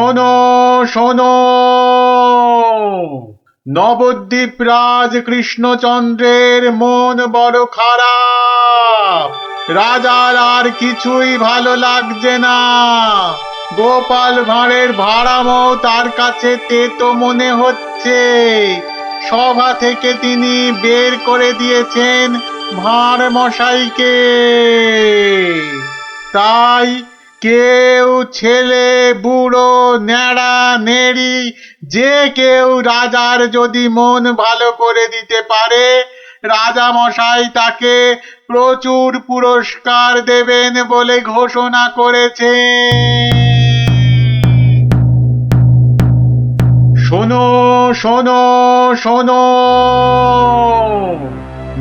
শোনো শোনো, নবদ্বীপ রাজ কৃষ্ণচন্দ্রের মন বড় খারাপ। রাজার আর কিছুই ভালো লাগছে না। গোপাল ভাঁড়ের ভাড়ামো তার কাছে তেতো মনে হচ্ছে। সভা থেকে তিনি বের করে দিয়েছেন ভাঁড় মশাইকে। তাই কেউ, ছেলে বুড়ো ন্যাড়া নেড়ি, যে কেউ রাজার যদি মন ভালো করে দিতে পারে, রাজা মশাই তাকে প্রচুর পুরস্কার দেবেন বলে ঘোষণা করেছে। শোনো শোনো শোনো,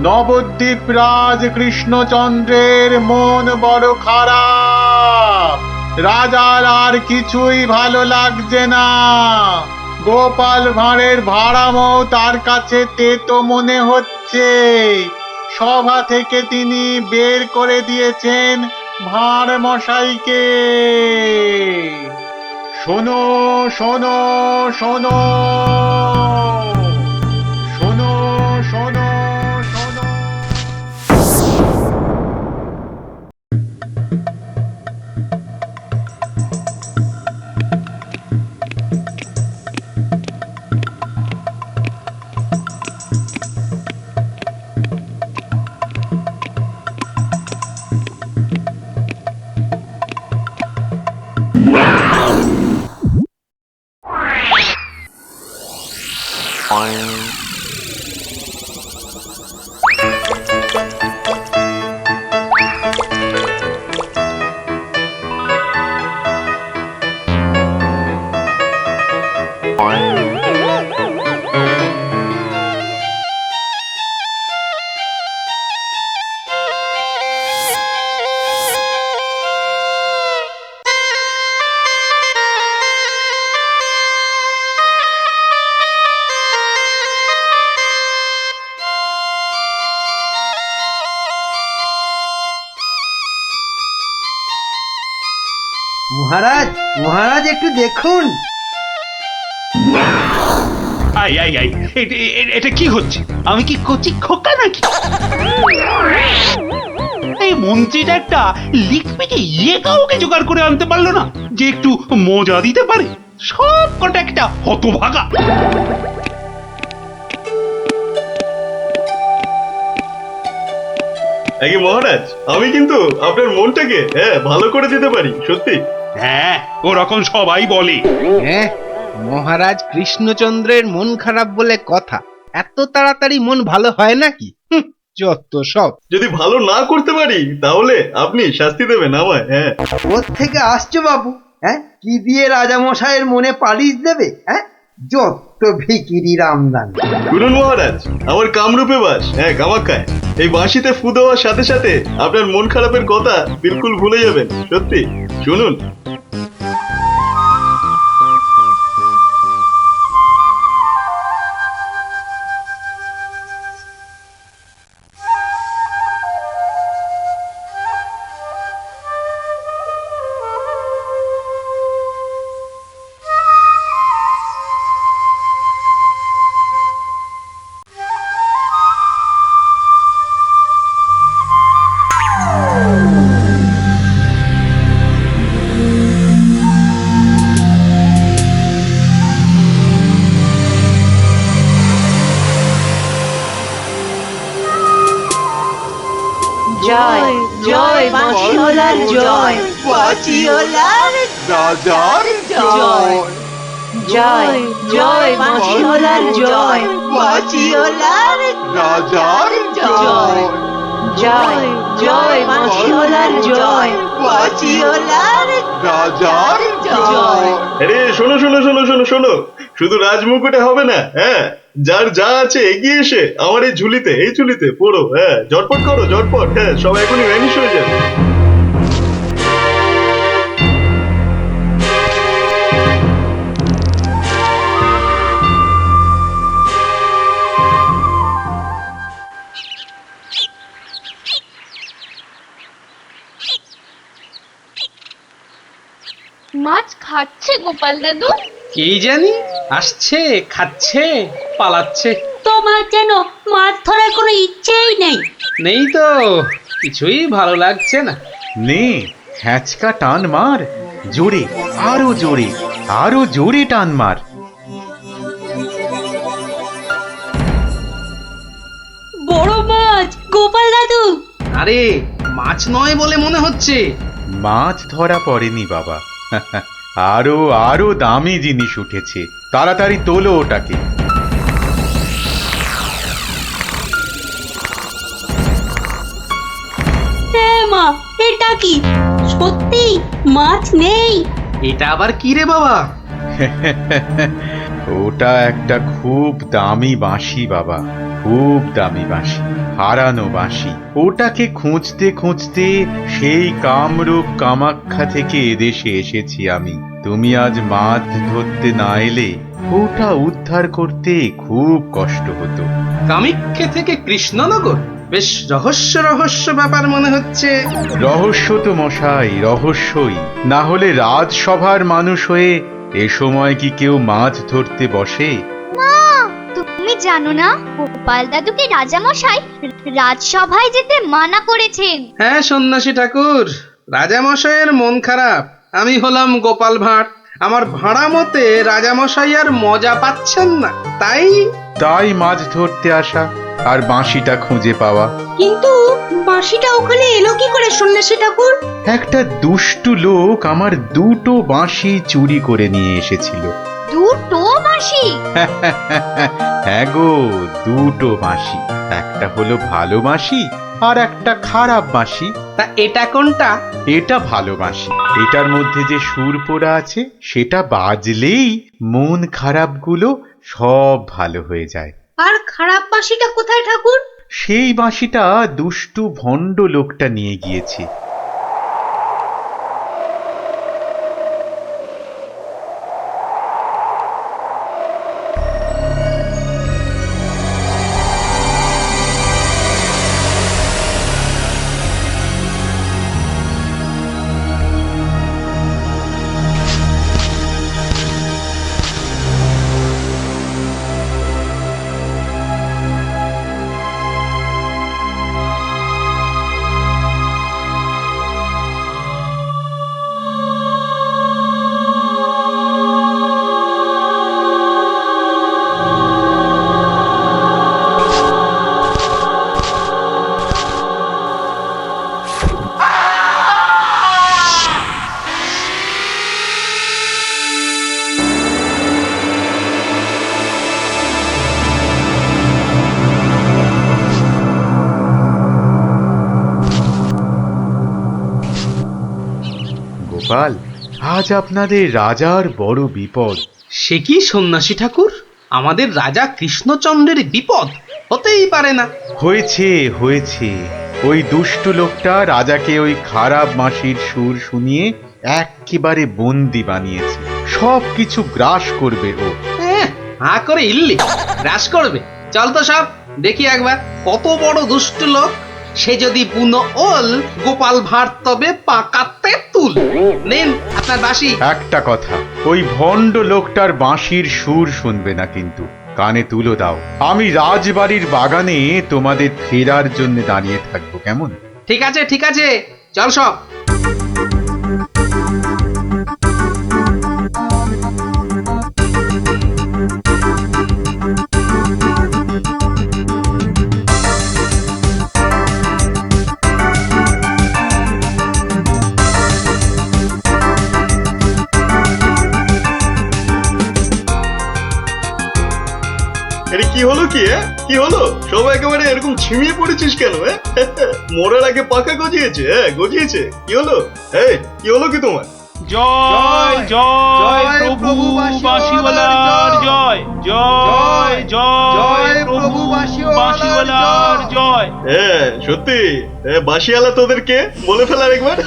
নবদ্বীপ রাজ কৃষ্ণচন্দ্রের মন বড় খারাপ। রাজার আর কিছুই ভালো লাগছে না। গোপাল ভাঁড়ের ভাড়ামো তার কাছে তেতো মনে হচ্ছে। সভা থেকে তিনি বের করে দিয়েছেন ভাঁড় মশাইকে। শোনো শোনো শোনো, শোনো শোনো শোনো। মহারাজ, মহারাজ একটু দেখুন। আই আই আই, এটা কি হচ্ছে? আমি কি কচি খোকা নাকি? এই মন্ত্রীটা একটা লিখবিকে কাউকে জোগাড় করে আনতে পারলো না যে একটু মজা দিতে পারে। সব কটা একটা হতভাগা। আগে মহারাজ, আমি কিন্তু আপনার মনটাকে ভালো করে দিতে পারি, সত্যি। হ্যাঁ, ওরকম সবাই বলে। হ্যাঁ, মহারাজ কৃষ্ণচন্দ্রের মন খারাপ বলে কথা। এত তাড়াতাড়ি মন ভালো হয় নাকি? যত সব। যদি ভালো না করতে পারি তাহলে আপনি শাস্তি দেবেন আমায়। হ্যাঁ, ওর থেকে আসছো বাবু? হ্যাঁ, কি দিয়ে রাজামশাইয়ের মনে পালিশ দেবে? হ্যাঁ, যত ভিকিরি রামদান। শুনুন মহারাজ, আমার কামরূপে বাস, কামাখ্যায়। এই বাঁশিতে ফু দেওয়ার সাথে সাথে আপনার মন খারাপের কথা বিলকুল ভুলে যাবেন, সত্যি। শুনুন। জয় জয় বাঁশিওয়ালার জয়, বাঁশিওয়ালার রাজার জয়। জয় জয় বাঁশিওয়ালার জয়, বাঁশিওয়ালার রাজার জয়। জয় জয় বাঁশিওয়ালার জয়, বাঁশিওয়ালার রাজার জয়। আরে শোনো শোনো শোনো শোনো শোনো, শুধু রাজমুকুটে হবে না। যার যা আছে এগিয়ে এসে আমার এই ঝুলিতে পড়ো। ঝটপট করো, ঝটপট। সব এখনই ভ্যানিশ হয়ে যাবে। মাছ খাচ্ছে গোপাল দাদু? কি জানি, আসছে, খাচ্ছে, পালাচ্ছে। তোমার যেন মাছ ধরার কোনো ইচ্ছেই নেই। নেই তো, কিছুই ভালো লাগছে না। নে হ্যাঁচকা টান মার, জোরে, আরো জোরে, আরো জোরে টান মার। বড় মাছ গোপাল দাদু। আরে মাছ নয় বলে মনে হচ্ছে। মাছ ধরা পড়েনি বাবা, আরো আরো দামি জিনিস উঠেছে। তাড়াতাড়ি তোলো ওটাকে। হ্যাঁ মা, এটা কি সত্যি মাছ নেই? এটা আবার কি রে বাবা? ওটা একটা খুব দামি বাঁশি বাবা, খুব দামি বাঁশি, হারানো বাঁশি। ওটাকে খুঁজতে খুঁজতে সেই কামরূপ কামাখ্যা থেকে এদেশে এসেছি আমি। তুমি আজ মাছ ধরতে না এলে ওটা উদ্ধার করতে খুব কষ্ট হতো। কামাখ্যা থেকে কৃষ্ণনগর? বেশ রহস্য রহস্য ব্যাপার মনে হচ্ছে। রহস্য তো মশাই, রহস্যই। না হলে রাজসভার মানুষ হয়ে এ সময় কি কেউ মাছ ধরতে বসে? তুমি জানো না গোপাল দাদুকে রাজামশাই রাজসভায় যেতে মানা করেছেন। হ্যাঁ সন্ন্যাসী ঠাকুর, রাজামশাইয়ের মন খারাপ। আমি হলাম গোপাল ভাঁড়। আমার ভাড়া মতে রাজামশাই আর মজা পাচ্ছেন না, তাই মাছ ধরতে আসা আর বাঁশিটা খুঁজে পাওয়া। কিন্তু বাঁশিটা ওখানে এলো কি করে সন্ন্যাসী ঠাকুর? একটা দুষ্টু লোক আমার দুটো বাঁশি চুরি করে নিয়ে এসেছিল। দুটো বাঁশি? হ্যাঁ গো, দুটো বাঁশি। একটা হলো ভালো বাঁশি আর একটা খারাপ বাঁশি। তা এটা কোনটা? এটা ভালো বাঁশি। এটার মধ্যে যে সুর পোড়া আছে সেটা বাজলেই মন খারাপগুলো সব ভালো হয়ে যায়। আর খারাপ বাঁশিটা কোথায় ঠাকুর? সেই বাঁশিটা দুষ্টু ভণ্ড লোকটা নিয়ে গিয়েছে। গোপাল, আজ আপনাদের রাজার বড় বিপদ। সে কি সন্ন্যাসী ঠাকুর, আমাদের রাজা কৃষ্ণচন্দ্রের বিপদ? হতেই পারে না। হয়েছে হয়েছে, ওই দুষ্টু লোকটা রাজাকে ওই খারাপ বাঁশির সুর শুনিয়ে একেবারে বন্দি বানিয়েছে। সব কিছু গ্রাস করবে ও। হা করে ইল্লি গ্রাস করবে? চল তো সব দেখি একবার, কত বড় দুষ্ট লোক। সে যদি বুনো ওল, গোপাল ভাঁড় তবে পাকাতে তুল। নিন আপনার বাঁশি। একটা কথা, ওই ভণ্ড লোকটার বাঁশির সুর শুনবে না কিন্তু। কানে তুলো দাও। আমি রাজবাড়ির বাগানে তোমাদের ফেরার জন্য দাঁড়িয়ে থাকবো, কেমন? ঠিক আছে ঠিক আছে, চল সব। এটা কি হলো কি? কি হলো? সব একেবারে এরকম ছিমিয়ে পড়েছিস কেন? মরার আগে পাকা গজিয়েছে, গজিয়েছে। কি হলো? এই কি হলো কি তোমার? জয় জয় প্রভু বাঁশিওয়ালার জয়, জয় জয় প্রভু বাঁশিওয়ালার জয়। হ্যাঁ সত্যি, বাঁশিওয়ালা তোদের কে বলে ফেলার একবার।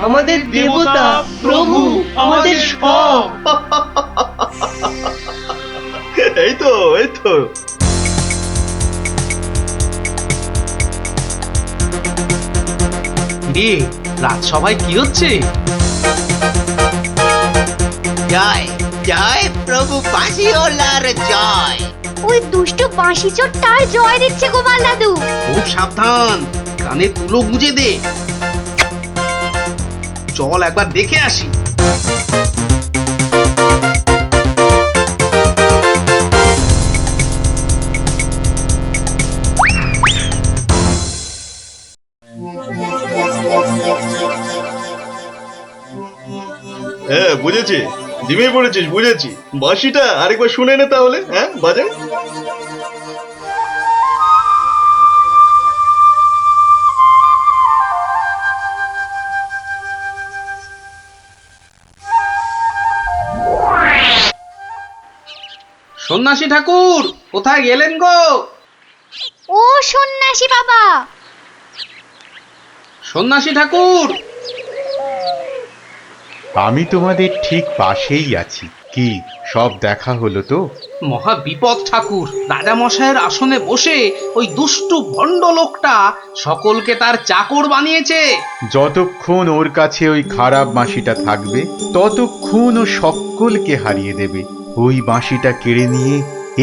আমাদের দেবতা প্রভু, আমাদের সব। এই তো এই তো। রে রাজসভায় কি হচ্ছে? জয় জয় প্রভু বাঁশিওয়ালার জয়। ওই দুষ্ট বাঁশি চোরটার জয় দিচ্ছে গোপাল দাদু। খুব সাবধান, কানে তুলো গুঁজে দে। চল একবার দেখে আসি। হ্যাঁ বুঝেছি, জিমে পড়েছিস, বুঝেছি। বাঁশিটা আরেকবার শুনে নে তাহলে, হ্যাঁ বাজে। সন্ন্যাসী ঠাকুর কোথায় গেলেন গো? ও সন্ন্যাসী বাবা, সন্ন্যাসী ঠাকুর, আমি তোমাদের ঠিক পাশেই আছি। কি সব দেখা হলো তো? মহা বিপদ ঠাকুর। রাজামশাইয়ের আসনে বসে ওই দুষ্টু ভণ্ড লোকটা সকলকে তার চাকর বানিয়েছে। যতক্ষণ ওর কাছে ওই খারাপ বাঁশিটা থাকবে ততক্ষণ ও সকলকে হারিয়ে দেবে। ওই বাঁশিটা কেড়ে নিয়ে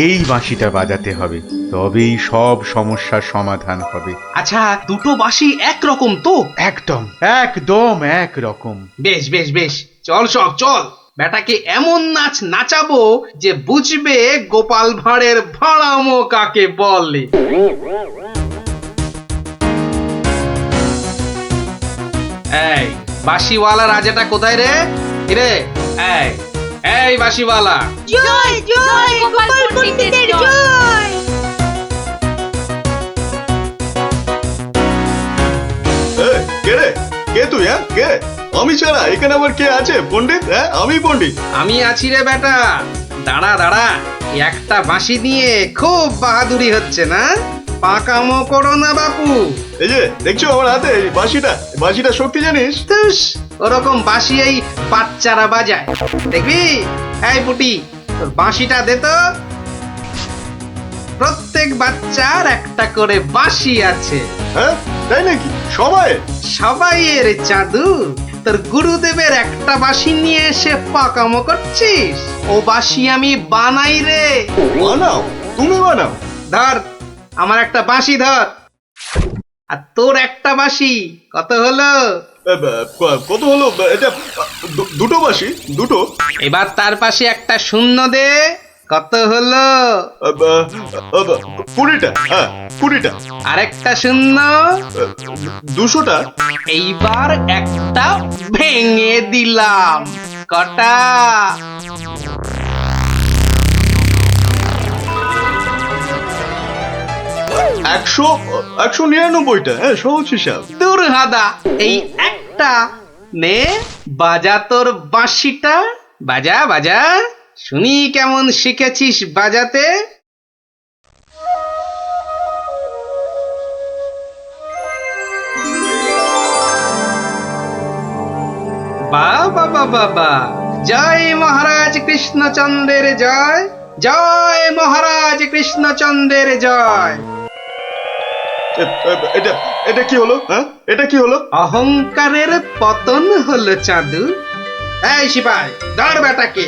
এই বাঁশিটা বাজাতে হবে, তবেই সব সমস্যার সমাধান হবে। আচ্ছা, দুটো বাঁশি একরকম তো? একদম একদম একরকম। বেশ বেশ বেশ, চল সব চল। বেটাকে এমন নাচ নাচাবো যে বুঝবে গোপাল ভাঁড়ের ভাড়ামো কাকে বলে। এই বাঁশিওয়ালা রাজাটা কোথায় রে? রে এই এই বাঁশিওয়ালা, জয় জয় গোপাল পণ্ডিতের জয়। কে রে? কে তুই? হ্যাঁ কে? আমি ছাড়া এখানে আবার কে আছে? পণ্ডিত? হ্যাঁ আমি পণ্ডিত। আমি আছি রে বেটা। দাঁড়া দাঁড়া, একটা বাঁশি নিয়ে খুব বাহাদুরি হচ্ছে না? পাকামো করো না বাপু। এই যে দেখছো আমার হাতে এই বাঁশিটা, বাঁশিটা শক্তি জানিস? তুস, ওরকম বাঁশি এই বাচ্চারা বাজায়, দেখবি? এই পুটি, তোর বাঁশিটা দে তো। প্রত্যেক বাচ্চার একটা করে বাঁশি আছে। হ্যাঁ তাই নাকি? সবাই? সবাইয়ের জাদু। তোর গুরুদেবের একটা বাঁশি নিয়ে এসে পাকামো করছিস? ও বাঁশি আমি বানাই রে। বানাও? তুমি বানাও? ধর, আমার একটা বাঁশি ধর, আর তোর একটা বাঁশি। কত হলো? কত হলো এটা? দুটো বাঁশি, দুটো। এবার তার পাশে একটা শূন্য দে। কত হলো? 20টা। হ্যাঁ 20টা। আরেকটা শূন্য। 200টা। এইবার একটা ভেঙে দিলাম। কটা? 199টা। হ্যাঁ সহজ হিসাব। দূর হাদা, এই একটা নে, বাজা তোর বাঁশিটা। বাজা বাজা, শুনি কেমন শিখেছিস বাজাতে। বাবা বাবা বা, জয় মহারাজ কৃষ্ণচন্দ্রের জয়, জয় মহারাজ কৃষ্ণচন্দ্রের জয়। এটা এটা কি হলো? হ্যাঁ এটা কি হলো? অহংকারের পতন হলো চাঁদু। এই সিপাই, ধর বেটাকে।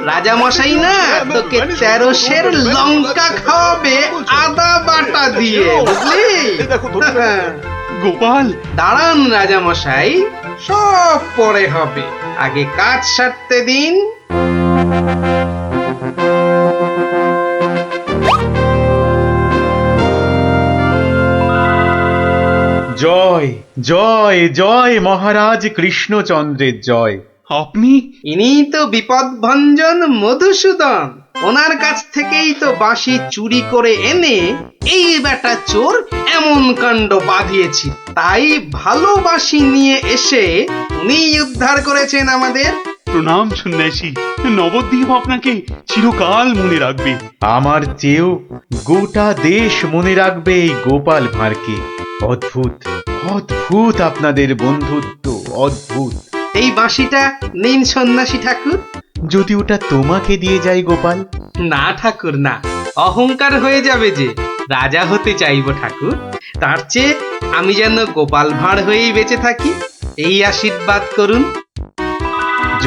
রাজা মশাই না তোকে 13 সের লঙ্কা খাওয়াবে আদা বাটা দিয়ে, বুঝলি? দেখো গোপাল, দাঁড়ান রাজা মশাই, সব পরে হবে, আগে কাজ সারতে দিন। জয় জয় জয় মহারাজ কৃষ্ণচন্দ্রের জয়। আপনি? ইনি তো বিপদ ভঞ্জন মধুসূদন। ওনার কাছ থেকেই তো বাঁশি চুরি করে এনে এই বেটা চোর এমন কাণ্ড বাঁধিয়েছি। তাই ভালো বাঁশি নিয়ে এসে উনি উদ্ধার করেছেন আমাদের। প্রণাম সন্ন্যাসী, নবদ্বীপ আপনাকে চিরকাল মনে রাখবে। আমার চেয়েও গোটা দেশ মনে রাখবে এই গোপাল ভাঁড়কে। অদ্ভুত অদ্ভুত আপনাদের বন্ধুত্ব, অদ্ভুত। এই বাঁশিটা নিন সন্ন্যাসী ঠাকুর। যদি ওটা তোমাকে দিয়ে যাই গোপাল? না ঠাকুর না, অহংকার হয়ে যাবে যে। রাজা হতে চাইবো ঠাকুর, তার চেয়ে আমি যেন গোপাল ভাঁড় হয়েই বেঁচে থাকি, এই আশীর্বাদ করুন।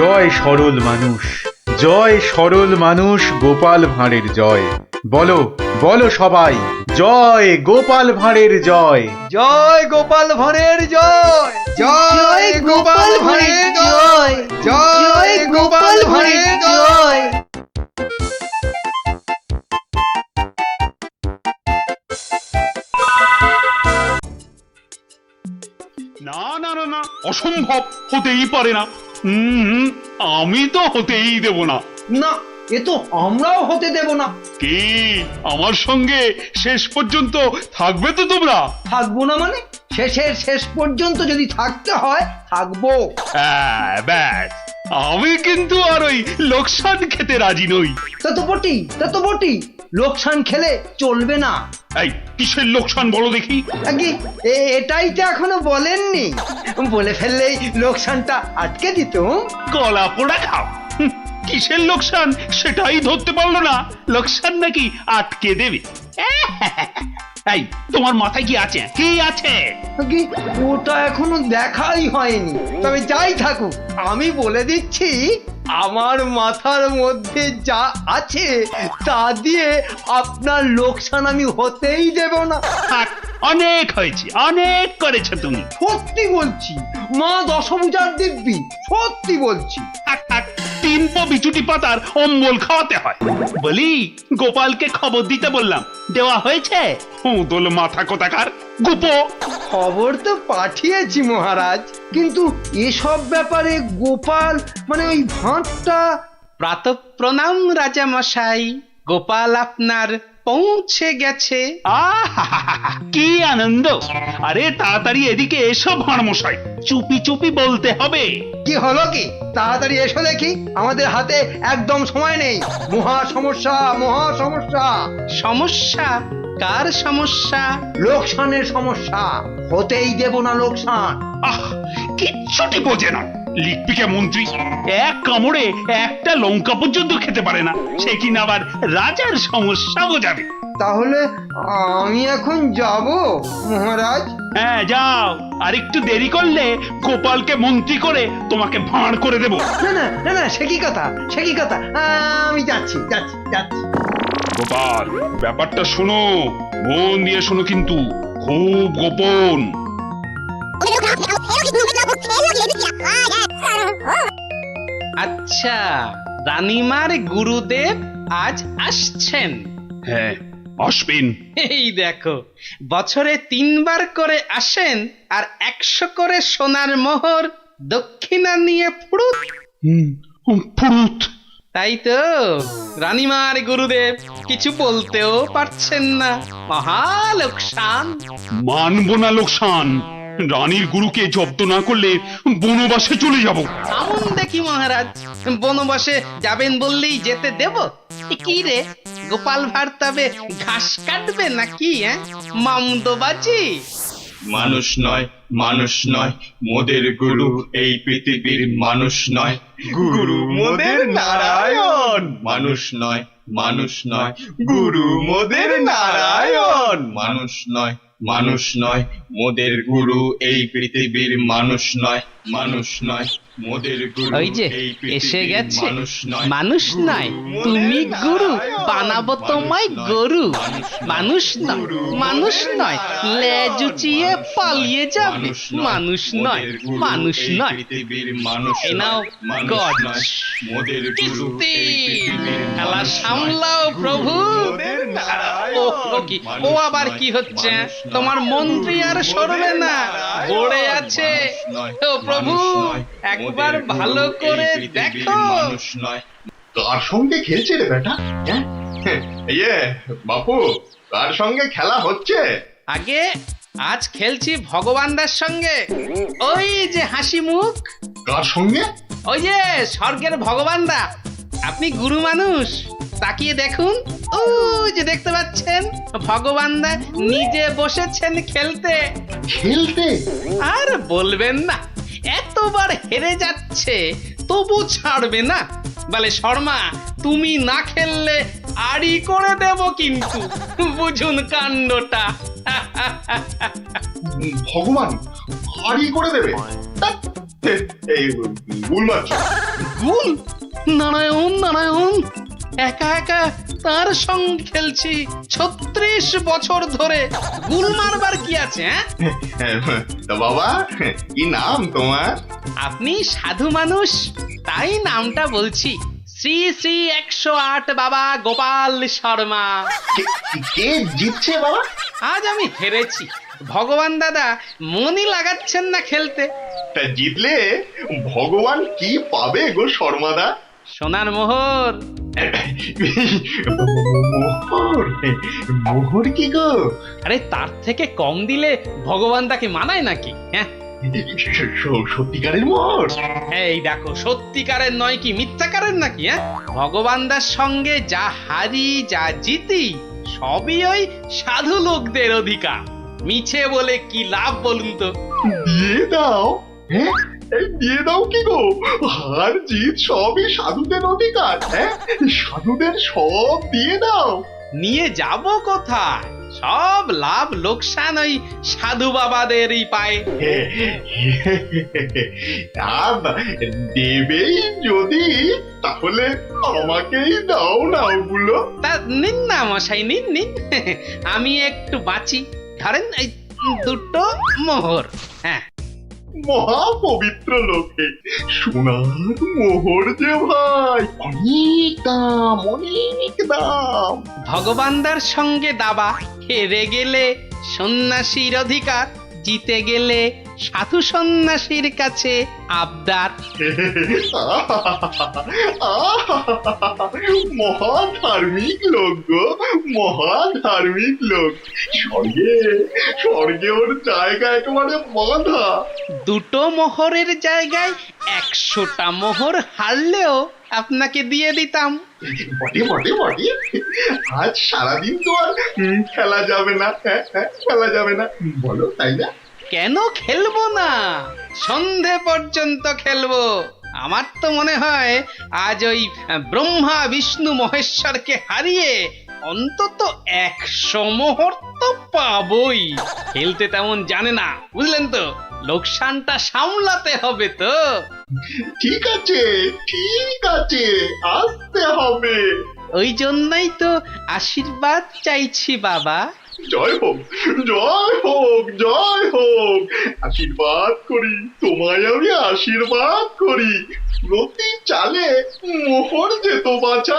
জয় সরল মানুষ, জয় সরল মানুষ, গোপাল ভাঁড়ের জয়। বলো বলো সবাই, জয় গোপাল ভাঁড়ের জয়। জয় গোপাল ভাঁড়ের জয়, জয় গোপাল ভাঁড়ের জয়, জয় গোপাল ভাঁড়ের জয়। না না না না, অসম্ভব, হতেই পারে না। আমি তো হতেই দেব না। না, এ তো আমরাও হতে দেব না। কি আমার সঙ্গে শেষ পর্যন্ত থাকবে তো তোমরা? থাকবো না মানে? শেষের শেষ পর্যন্ত যদি থাকতে হয় থাকবো। হ্যাঁ, ব্যাস, আমি কিন্তু আর ওই লোকসান খেতে রাজি নই। তা তো বটি, তা তো বটি, লোকসান খেলে চলবে না। এই কিসের লোকসান বলো দেখি? আগে এটাই তো এখনো বলেননি, বলে ফেললেই লোকসানটা আটকে দিত। কলা পোড়া খাও। কিসের লোকসান সেটাই ধরতে পারলো না, লোকসান নাকি আটকে দেবে। এই তোমার মাথায় কি আছে? কি আছে? আগে ওটা এখনো দেখাই হয়নি, তবে যাই থাকুক আমি বলে দিচ্ছি, আমার মাথার মধ্যে যা আছে তা দিয়ে আপনার লোকসান আমি হতেই দেব না। থাক, অনেক হয়েছে, অনেক করেছো তুমি। সত্যি বলছি, মা দশভুজার দিব্যি, সত্যি বলছি। থাক থাক, 3 পো বিচুটি পাতার অম্বল খাওয়াতে হয়। বলি, গোপালকে খবর দিতে বললাম, দেওয়া হয়েছে? দোল মাথা কোথাকার গুপো। খবর তো পাঠিয়েছি মহারাজ, কিন্তু এসব ব্যাপারে গোপাল মানে ওই ভাঁড়টা। প্রাতঃ প্রণাম রাজা মশাই, গোপাল আপনার পৌঁছে গেছে। আহা, কি আনন্দ! আরে তাড়াতাড়ি এদিকে এসো ভাঁড় মশাই, চুপি চুপি বলতে হবে। কি হলো কি? তাড়াতাড়ি এসো দেখি, আমাদের হাতে একদম সময় নেই। মহা সমস্যা, মহা সমস্যা। সমস্যা? কার সমস্যা? লোকসানের সমস্যা, হতেই দেব না লোকসান। আহ, কিচ্ছুটি বোঝে না। লিখবিকে মন্ত্রী এক কামড়ে একটা লঙ্কা পর্যন্ত খেতে পারে না, সে কিনা আবার রাজার সমস্যা বোঝাবে। তাহলে আমি এখন যাব মহারাজ? হ্যাঁ যাও, আর একটু দেরি করলে গোপালকে মন্ত্রী করে তোমাকে ভাঁড় করে দেব। না না না না, সে কি কথা, সে কি কথা, আমি যাচ্ছি যাচ্ছি যাচ্ছি। গোপাল, ব্যাপারটা শোনো, মন দিয়ে শোনো, কিন্তু খুব গোপন। আচ্ছা, রানীমার গুরুদেব আজ আসছেন? হ্যাঁ, আসবেন। এই দেখো, বছরে 3 বার করে আসেন, আর 100 করে সোনার মোহর দক্ষিণা নিয়ে ফুরুত। ফুরুত। তাই তো, রানীমার গুরুদেব কিছু বলতেও পারছেন না। মহা লোকসান। মানব না লোকসান। রানীর গুরুকে জব্দ না করলে বনবাসে চলে যাব। আমন দেখি মহারাজ, বনবাসে যাবেন বললেই যেতে দেব? কি রে, গোপাল ভাঁড় তবে ঘাস কাটবে নাকি? মামদোবাজি। মানুষ নয়, মানুষ নয়, মোদের গুরু এই পৃথিবীর মানুষ নয়, গুরু মোদের নারায়ণ। মানুষ নয়, মানুষ নয়, গুরু মোদের নারায়ণ। মানুষ নয়, মানুষ নয়, মোদের গুরু এই পৃথিবীর মানুষ নয়, মানুষ নয়, মোদের গুরু ওই যে এই এসে পৃথিবীর গেছে, মানুষ নয়, মানুষ নয়, তুমি গুরু, বানাবো তোমায় গরু। মানুষ নয়, মানুষ নয়, লেজ উঁচিয়ে পালিয়ে যাবে। মানুষ নয়, মানুষ নয়। পৃথিবীর মানুষ এই নাও মানুষ গজ। নয়, মোদের গুরু কিস্তি। এই পৃথিবীর খেলা মানুষ সামলাও নয়, প্রভু। মোদের নারায়ণ। ও কি, ও আবার কি হচ্ছে? তোমার মন্ত্রী আর সরবে না, পড়ে আছে। ও প্রভু, একবার ভালো করে দেখো। মানুষ নয়। কার সঙ্গে খেলছে রে বেটা? ইয়ে বাপু, কার সঙ্গে খেলা হচ্ছে? আগে আজ খেলছি ভগবানদার সঙ্গে। ওই যে হাসি মুখ, কার সঙ্গে? ওই যে স্বর্গের ভগবানদা। আপনি গুরু মানুষ, তাকিয়ে দেখুন, ও যে দেখতে পাচ্ছেন, ভগবানদা নিজে বসেছেন খেলতে। খেলতে? আর বলবেন না, এতবার হেরে যাচ্ছে তবু ছাড়বে না। বলে, শর্মা তুমি না খেললে আড়ি করে দেব কিন্তু, বুঝুন কাণ্ডটা। ভগবান হারি করে দেবে? ধ্যাৎ, এই গুল মারছো? গুল? নারায়ণ নারায়ণ, একা একা তার সঙ্গে খেলছি 36 বছর ধরে, গুল মারবার কি আছে? তা বাবা, কি নাম তোমার? আপনি সাধু মানুষ, তাই নামটা বলছি। শ্রী শ্রী 108 বাবা গোপাল শর্মা। কে জিতছে বাবা? আজ আমি হেরেছি। ভগবান দাদা মনই লাগাচ্ছেন না খেলতে। তা জিতলে ভগবান কি পাবে গো শর্মাদা? সোনার মোহর। মোহর? মোহর কি গো? আরে তার থেকে কম দিলে ভগবান তাকে মানায় নাকি? হ্যাঁ, সত্যিকারের মোহর? এই দেখো, সত্যিকারের নয় কি মিথ্যাকারের নাকি? হ্যাঁ, ভগবান দার সঙ্গে যা হারি যা জিতি সবই ওই সাধু লোকদের অধিকার। মিছে বলে কি লাভ বলুন তো? দিয়ে দাও। হ্যাঁ, এই দিয়ে দাও কি গো? হার জিত সবই সাধুদের অধিকার। হ্যাঁ, সাধুদের সব দিয়ে দাও। নিয়ে যাব কোথায়? সব লাভ লোকসান ওই সাধু বাবাদেরই পায়। দেবেই যদি, তাহলে আমাকেই দাও না ওগুলো। তা নিন না মশাই, নিন নিন, আমি একটু বাঁচি। ধরেন এই 2টো মোহর। হ্যাঁ, মহা পবিত্র লোকে সোনার মোহর যে ভাই, অনেক দাম, অনেক দাম। ভগবানদার সঙ্গে দাবা, হেরে গেলে সন্ন্যাসীর অধিকার, জিতে গেলে সাধু সন্ন্যাসীর কাছে আবদার। মহা ধার্মিক লোক গো, মহা ধার্মিক লোক। স্বর্গে, স্বর্গে ওর জায়গা একেবারে বাঁধা। 2টো মোহরের জায়গায় 100টা মোহর হারলেও আপনাকে দিয়ে দিতাম। বটে বটে বটে, আজ সারাদিন তো আর খেলা যাবে না। হ্যাঁ, খেলা যাবে না, বলো তাই না? কেন খেলবো না? সন্ধে পর্যন্ত খেলবো। আমার তো মনে হয় আজ ওই ব্রহ্মা বিষ্ণু মহেশ্বরকে হারিয়ে অন্তত 100 মোহর তো পাবই। খেলতে তেমন জানে না, বুঝলেন তো? লোকসানটা সামলাতে হবে তো। ঠিক আছে, ঠিক আছে, আসতে হবে। ওই জন্যই তো আশীর্বাদ চাইছি বাবা। জয় হোক, জয় হোক, জয় হোক। আশীর্বাদ করি তোমায়, আমি আশীর্বাদ করি। প্রতি চালে মোহর যেত বাঁচা।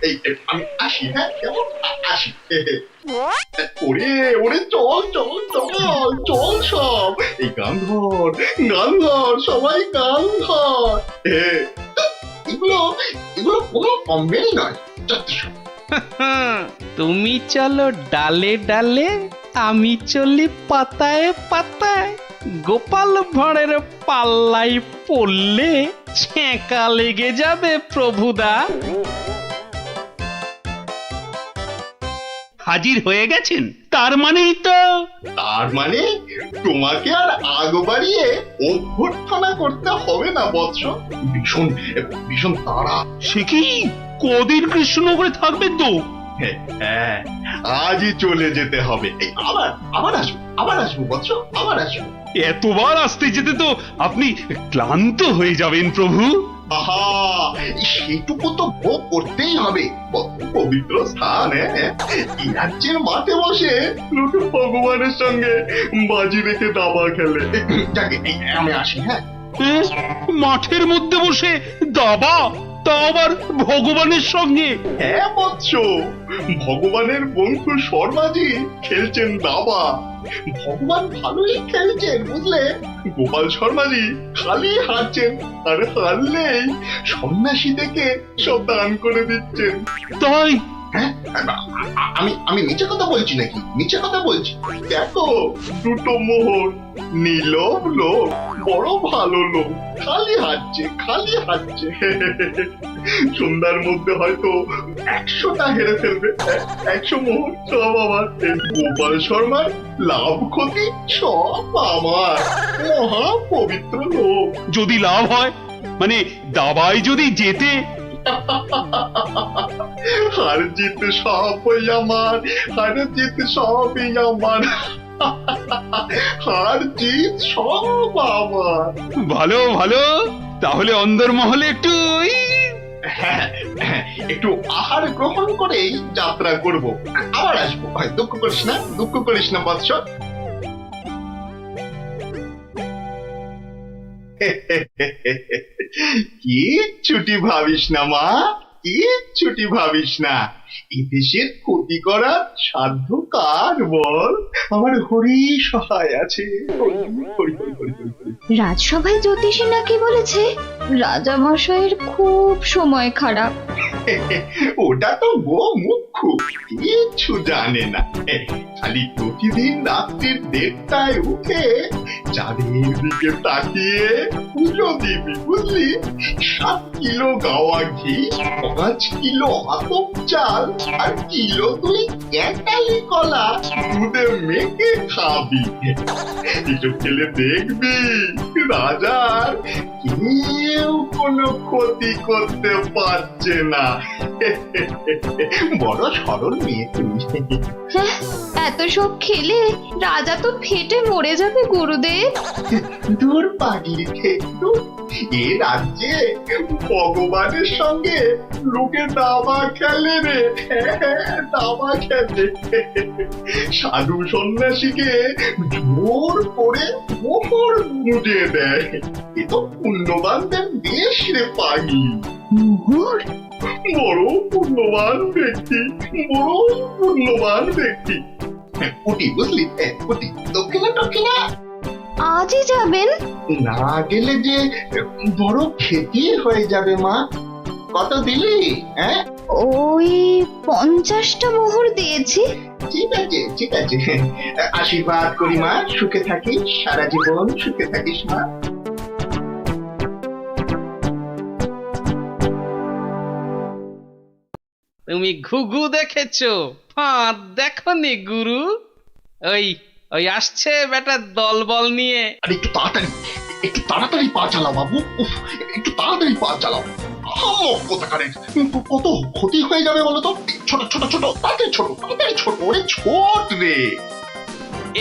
এই আমি আসি। হ্যাঁ, কেমন আসি? ওরে ওরে, চল চল চল চল সব। এই গান ধর, গান ধর, সবাই গান ধর। এগুলো এগুলো কোনো কমবেই নয়। যথেষ্ট। তুমি চলো ডালে ডালে, আমি চলি পাতায় পাতায়। গোপাল ভাঁড়ের পাল্লাই পড়লে ছ্যাঁকা লেগে যাবে প্রভুদা। হাজির হয়ে গেছেন, তার মানেই তো। তার মানে তোমাকে আর আগ বাড়িয়ে অভ্যর্থনা করতে হবে না বৎস। ভীষণ ভীষণ তাড়া। সে কি কদিন কৃষ্ণনগরে থাকবেন তো? হ্যাঁ, আজই চলে যেতে হবে। এই আবার আবার আসবো, আবার আসবো বৎস, আবার আসবো। এতবার আসতে যেতে তো আপনি ক্লান্ত হয়ে যাবেন প্রভু। আহা, সেটুকু তো ভোগ করতেই হবে। পবিত্র স্থান। এই রাজ্যের মাঠে বসে লুটু ভগবানের সঙ্গে বাজি রেখে দাবা খেলে। যাকে আমি আসি। হ্যাঁ, মাঠের মধ্যে বসে দাবা, তা আবার ভগবানের সঙ্গে? হ্যাঁ বৎস, ভগবানের বন্ধু শর্মাজি খেলছেন দাবা। ভগবান ভালোই খেলছেন, বুঝলে। গোপাল শর্মাজি খালি হারছেন, আর হারলেই সন্ন্যাসী থেকে সব দান করে দিচ্ছেন। তাই? হ্যাঁ, আমি আমি মিছে কথা বলছি নাকি? মিছে কথা বলছি? দেখো, 2টো মোহর। নীলব লোক, বড় ভালো লোক, খালি হাঁটছে, খালি হাঁটছে। সন্ধ্যার মধ্যে হয়তো 100টা হেরে ফেলবে। 100 মোহর সব আমার। গোপাল শর্মার লাভ ক্ষতি সব আমার। মহা পবিত্র লোক। যদি লাভ হয়, মানে দাবায় যদি জেতে? হার জিত সবই আমার, হার জিত সবই আমার। হার জিত সব আমার। ভালো ভালো, তাহলে অন্দরমহলে একটু হ্যাঁ, একটু আহার গ্রহণ করেই যাত্রা করব, আবার আসবো। দুঃখ করিস না, দুঃখ করিস না বৎস। কি ছুটি ভাবিস না মা, কি ছুটি ভাবিস না। এই দেশের ক্ষতি করার সাধ্য কার বল? আমার হরি সহায় আছে। হরি, হরি, হরি, হরি, হরি, হরি। রাজসভায় জ্যোতিষী নাকি বলেছে রাজা মশাইয়ের খুব সময় খারাপ। ওটা তো গো মুখ্য, কিচ্ছু জানে না। খালি প্রতিদিন রাত্রির 1:30টায় উঠে চাঁদের দিকে তাকিয়ে পুজো দিবি, বুঝলি? 7 কিলো গাওয়া ঘি, 5 কিলো আতপ চাল আর কিলো 2 ক্যাটালি কলা দুধে মেখে খাবি। একটু খেলে দেখবি রাজার কেউ কোনো ক্ষতি করতে পারছে না। বড় সরল মেয়ে তুমি। এত সব খেলে রাজা তো ফেটে মরে যাবে গুরুদেব। দূর পাগলি, দূর। এ রাজ্যে ভগবানের সঙ্গে লোকে দাবা খেলে রে, দাবা খেলে। সাধু সন্ন্যাসীকে জোর করে মোহর গুঁজে দেয়। এ তো পুণ্যবানদের দেশ রে পাগলি। মোহর? বড় পুণ্যবান ব্যক্তি, বড় পুণ্যবান ব্যক্তি। পুটি, বুঝলি? পুটি, দক্ষিণা দক্ষিণা। আজই যাবেন? না গেলে যে বড় ক্ষতি হয়ে যাবে মা। কত দিলি? হ্যাঁ, ওই 50টা মোহর দিয়েছি। ঠিক আছে, ঠিক আছে। আশীর্বাদ করি মা, সুখে থাকিস, সারা জীবন সুখে থাকিস মা। তুমি ঘুঘু দেখেছো, ফাঁদ দেখনি গুরু? ওই ওই আসছে বেটা দলবল নিয়ে। আর একটু তাড়াতাড়ি পা চালাও বাবু। উফ, একটু তাড়াতাড়ি পা চালাও। কোথাকারে কত ক্ষতি হয়ে যাবে বলো তো? ছোট ছোট ছোট, তাড়াতাড়ি ছোট, তাড়াতাড়ি ছোট, ওরে ছোট রে।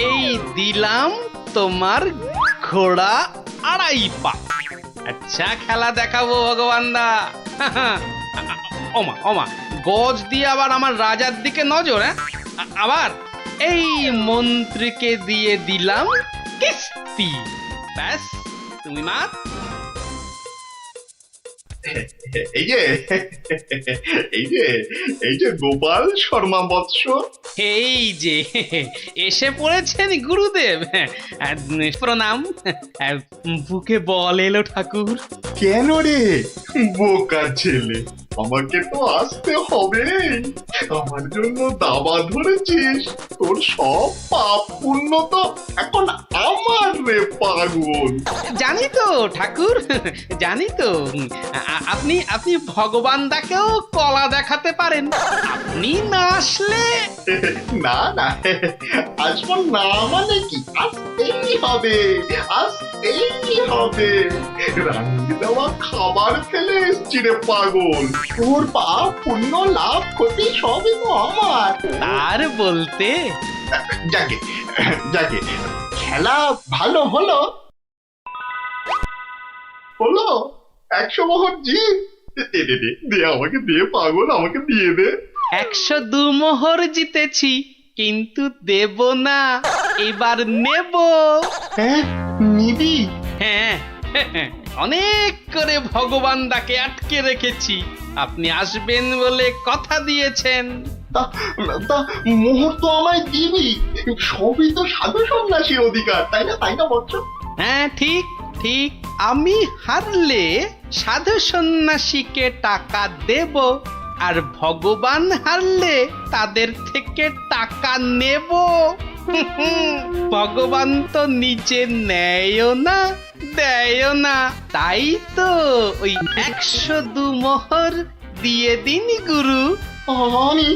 এই দিলাম তোমার ঘোড়া 2.5 পা। আচ্ছা খেলা দেখাবো ভগবান দা। ওমা ওমা, গজ দিয়ে আবার আমার রাজার দিকে নজর। হ্যাঁ, আবার এই মন্ত্রীকে দিয়ে দিলাম কিস্তি। ব্যাস, তুমি মাত। এই যে এই যে গোপাল শর্মা বৎস। এই যে এসে পড়েছেন গুরুদেব। প্রণাম। বুকে বল এলো ঠাকুর। কেন রে বোকা ছেলে, আমাকে তো আসতে হবে। আমার জন্য দাবা ধরেছিস, তোর সব পাপ পুণ্য তো এখন আমার রে পাগল। জানি তো ঠাকুর, জানি তো। আপনি আপনি ভগবান দাকেও কলা দেখাতে পারেন। আপনি না আসলে না না, আসবো না মানে কি? আসতেই হবে, আসতেই হবে। রান্নি দেওয়া খাবার ফেলে এসছি রে পাগল। তোর পাপ পুণ্য লাভ ক্ষতি সবই তো আমার। তার বলতে যাকে যাকে খেলা ভালো হলো হলো। 100 মোহর জিত। দে আমাকে, দে পাগল, আমাকে দিয়ে দে। 102 মোহর জিতেছি, কিন্তু দেব না, এবার নেব। হ্যাঁ, নিবি? হ্যাঁ, অনেক করে ভগবান দাকে আটকে রেখেছি। আপনি আসবেন বলে কথা দিয়েছেন। তা তা মোহর তো আমায় দিবি। সবই তো সাধু সন্ন্যাসীর অধিকার, তাই না? তাই না বৎস? হ্যাঁ, ঠিক ঠিক। আমি হারলে সাধু সন্ন্যাসীকে টাকা দেব, আর ভগবান হারলে তাদের থেকে টাকা নেব। ভগবান তো নিজে নেয়ও না, দেয়ও না। তাই তো ওই 102 মোহর দিয়ে দিন গুরু। আমি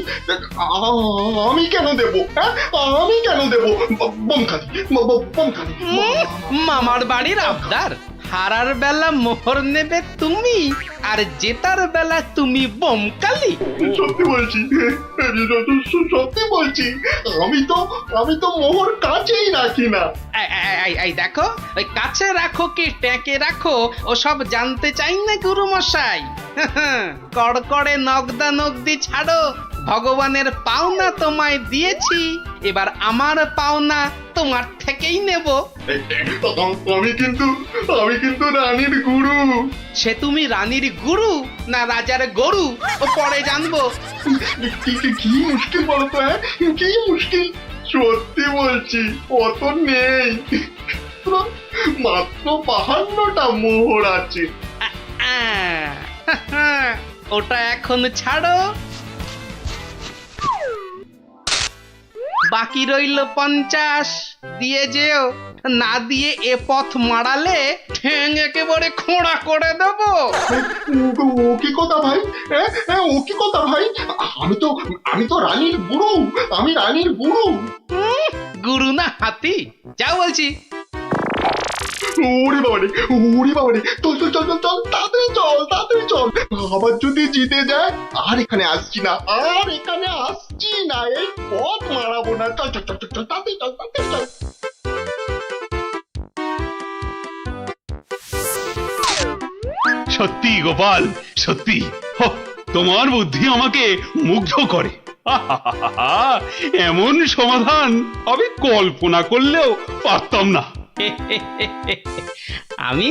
আমি কেন দেব? হ্যাঁ, আমি কেন দেব? বোমখালি, বোমখালি। মামার বাড়ির আবদার, হারার বেলা মোহর নেবে তুমি আর জেতার বেলা তুমি বোমকালি। সত্যি বলছি, সত্যি বলছি, আমি তো মোহর কাছেই রাখি না। এই দেখো, ওই কাছে রাখো কি ট্যাঁকে রাখো ওসব জানতে চাই না গুরু মশাই। কড়কড়ে নগদা নগদি ছাড়ো, ভগবানের পাওনা তোমায় দিয়েছি, এবার আমার পাওনা তোমার থেকেই নেব। আমি কিন্তু রানীর গুরু। সে তুমি রানীর গুরু না রাজার গরু ও পরে জানবো। কি মুশকিল বলতো, হ্যাঁ কি মুশকিল। সত্যি বলছি, অত নেই, মাত্র 52টা মোহর আছে। ওটা এখন ছাড়ো, বাকি রইল 50। দিয়ে যেও, না দিয়ে এ পথ মারালে ঠ্যাং একেবারে খোঁড়া করে দেবো। ও কি কথা ভাই, ও কি কথা ভাই, আমি তো রানীর গুরু, আমি রানীর গুরু। গুরু না হাতি, যা বলছি। ওরে বাবারে, চল তাড়াতাড়ি চল। আবার যদি জিতে যায় আর এখানে আসছি না, এই পথ মারাবো না। চল তাড়াতাড়ি চল। সত্যি গোপাল, সত্যি তোমার বুদ্ধি আমাকে মুগ্ধ করে। এমন সমাধান আমি কল্পনা করলেও পারতাম না। আমি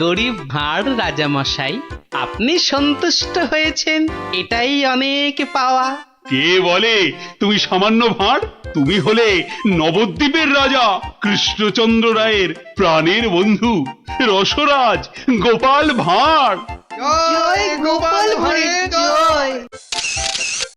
গরিব ভাঁড় রাজামশাই, আপনি সন্তুষ্ট হয়েছেন, এটাই অনেক পাওয়া। কে বলে তুমি সামান্য ভাঁড়? তুমি হলে নবদ্বীপের রাজা কৃষ্ণচন্দ্র রায়ের প্রাণের বন্ধু রসরাজ গোপাল ভাঁড়। জয় গোপাল ভাঁড়ের জয়।